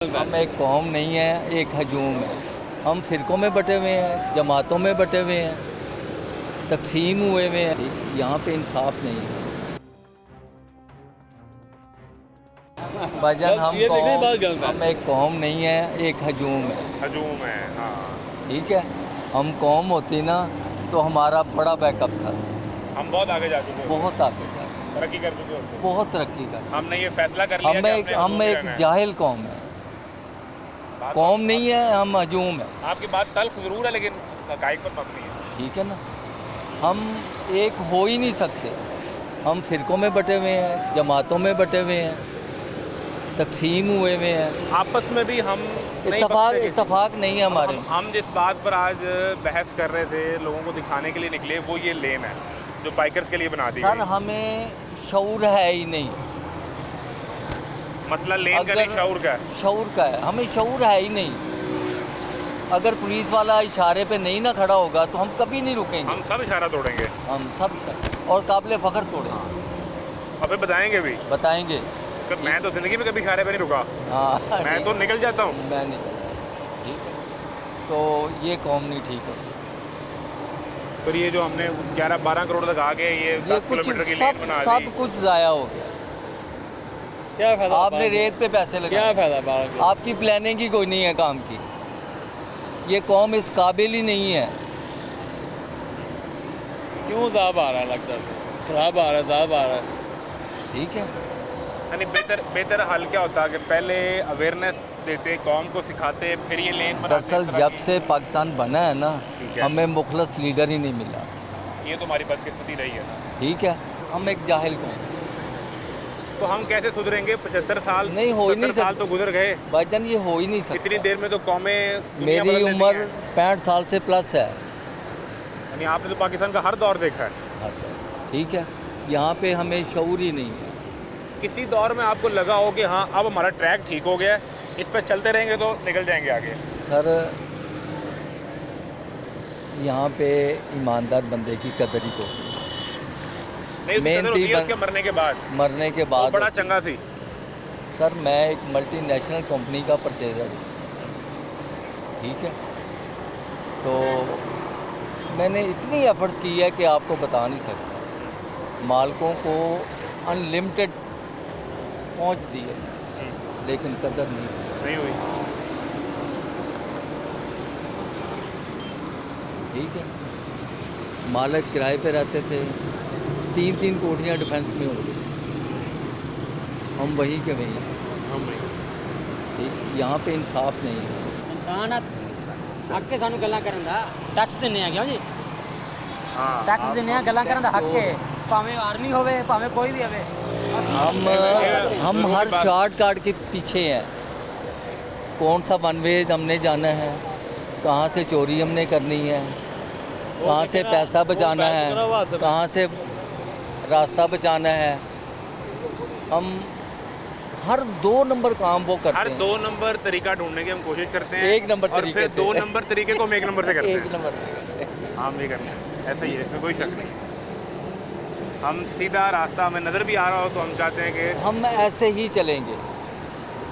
हम एक कौम नहीं है, एक हजूम है। हम फ़िरक़ों में बटे हुए हैं, जमातों में बटे हुए हैं, तकसीम हुए हुए हैं। यहाँ पे इंसाफ नहीं है। भाईजान हम एक कौम नहीं है, एक हजूम है। हजूम है, हाँ ठीक है, हम कौम होती ना तो हमारा बड़ा बैकअप था। हम बहुत आगे जा चुके हैं, बहुत आगे था, तरक्की कर चुके हैं, बहुत तरक्की कर। हमने ये फैसला कर लिया कि हम एक जाहिल कौम है, कौम नहीं है, हम हजूम है। आपकी बात तल्ख ज़रूर है लेकिन हक़ाइक़ पर मबनी है। ठीक है ना, हम एक हो ही नहीं सकते। हम फ़िरक़ों में बटे हुए हैं, जमातों में बटे हुए हैं, तकसीम हुए हुए हैं। आपस में भी हम इत्तफाक नहीं है हमारे। हम जिस बात पर आज बहस कर रहे थे, लोगों को दिखाने के लिए निकले, वो ये लेन है जो बाइकर्स के लिए बना दी सर हमें शऊर है ही नहीं। मसला लेन का नहीं, शऊर का है। शऊर का है, हमें शऊर है ही नहीं। अगर पुलिस वाला इशारे पे नहीं ना खड़ा होगा तो हम कभी नहीं रुकेंगे। हम सब इशारा तोड़ेंगे, हम सब और काबिल फ़ख्र तोड़ेंगे। अबे बताएंगे भी, बताएंगे। मैं तो ज़िंदगी में कभी इशारे पे नहीं रुका। हाँ, मैं तो निकल जाता हूँ। मैं नहीं। ठीक है, तो ये कौम नहीं ठीक हो सकती। फिर ये जो हमने 11-12 करोड़ लगा के ये 10 किलोमीटर की लेन बना दी, सब कुछ ज़ाया हो गया। क्या फायदा? आपने रेत पे पैसे लगाए, क्या फायदा? आपकी प्लानिंग ही कोई नहीं है काम की। ये कौम इस काबिल ही नहीं है। क्यों ज़ाब आ रहा है? लगता है शराब आ रहा है, ज़ाब आ रहा है। ठीक है, यानी बेहतर हल क्या होता है कि पहले अवेयरनेस देते, कौम को सिखाते, फिर ये लेन बनाते। दरअसल जब से पाकिस्तान बना है ना, हमें मुखलस लीडर ही नहीं मिला। ये तो हमारी बदकिस्मती रही है। ठीक है, हम एक जाहिल कौम। तो हम कैसे सुधरेंगे? 75 साल नहीं हो ही नहीं साल तो गुजर गए भाईजान, ये हो ही नहीं सकता। इतनी देर में तो कौमें, मेरी उम्र 65 साल से प्लस है। यानी आपने तो पाकिस्तान का हर दौर देखा है। ठीक है, यहाँ पे हमें शऊर ही नहीं है। किसी दौर में आपको लगा हो कि हाँ अब हमारा ट्रैक ठीक हो गया है, इस पर चलते रहेंगे तो निकल जाएंगे आगे? सर यहाँ पे ईमानदार बंदे की कदर ही को मेहनती मरने के बाद बड़ा चंगा थी। सर मैं एक मल्टीनेशनल कंपनी का परचेजर हूँ। ठीक है, तो मैंने इतनी एफर्ट्स की है कि आपको बता नहीं सकता। मालकों को अनलिमिटेड पहुँच दी है, लेकिन कदर नहीं हुई। ठीक है, मालिक किराए पे रहते थे, 3-3 कोठियाँ डिफेंस में हो गई। हम वही के वही, ठीक, यहाँ पे इंसाफ नहीं है। इंसान हक के सानू गल्लां करन दा टैक्स देने आ गया जी। हाँ, टैक्स देने आ गल्लां करन दा हक है, भावें आर्मी होवे भावें कोई भी होवे। हम हर शॉर्टकट के पीछे हैं। कौन सा वन वे हमने जाना है, कहाँ से चोरी हमने करनी है, कहाँ से पैसा बचाना है, कहाँ से रास्ता बचाना है। हम हर 2 नंबर काम वो करते हैं। हर 2 नंबर तरीका ढूंढने की हम कोशिश करते हैं। 1 नंबर और तरीके फिर से 2 नंबर तरीके को हम 1 नंबर से करते हैं। 1 नंबर हम ये करते हैं, ऐसा ही है, इसमें कोई शक नहीं। हम सीधा रास्ता हमें नज़र भी आ रहा हो तो हम चाहते हैं कि हम ऐसे ही चलेंगे।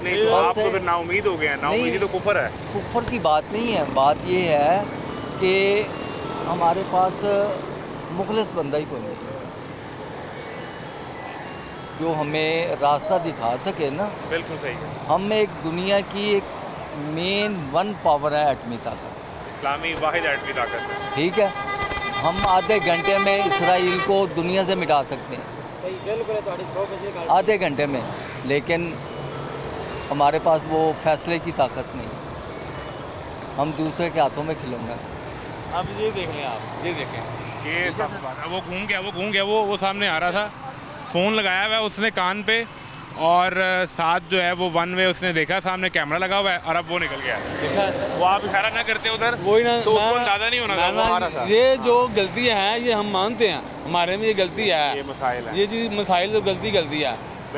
नहीं, तो आप तो फिर नाउमीद हो गए हैं। नाउमीदी तो कुफर है। कुफर की बात नहीं है, बात ये है कि हमारे पास मुखलिस बंदा ही कोई नहीं है जो हमें रास्ता दिखा सके ना। बिल्कुल सही है। हम एक दुनिया की एक मेन 1 पावर है, एटमी ताकत, इस्लामी वाहिद एटमी ताकत है। ठीक है, हम आधे घंटे में इसराइल को दुनिया से मिटा सकते हैं, आधे घंटे में। लेकिन हमारे पास वो फैसले की ताकत नहीं, हम दूसरे के हाथों में खिलौना। अब ये देख लें, आप ये देखें, ये वो घूम गया, वो सामने आ रहा था, फ़ोन लगाया हुआ है उसने कान पे, और साथ जो है वो वन वे उसने देखा, सामने कैमरा लगा हुआ है, और अब वो निकल गया। वो आप इशारा ना करते उधर, वही ना, तो उसको अंदाजा नहीं होना था वो आ रहा था। ये जो गलतियाँ हैं ये हम मानते हैं, हमारे में ये गलती है, ये मसाइल है, ये जी मसाइल तो गलती है।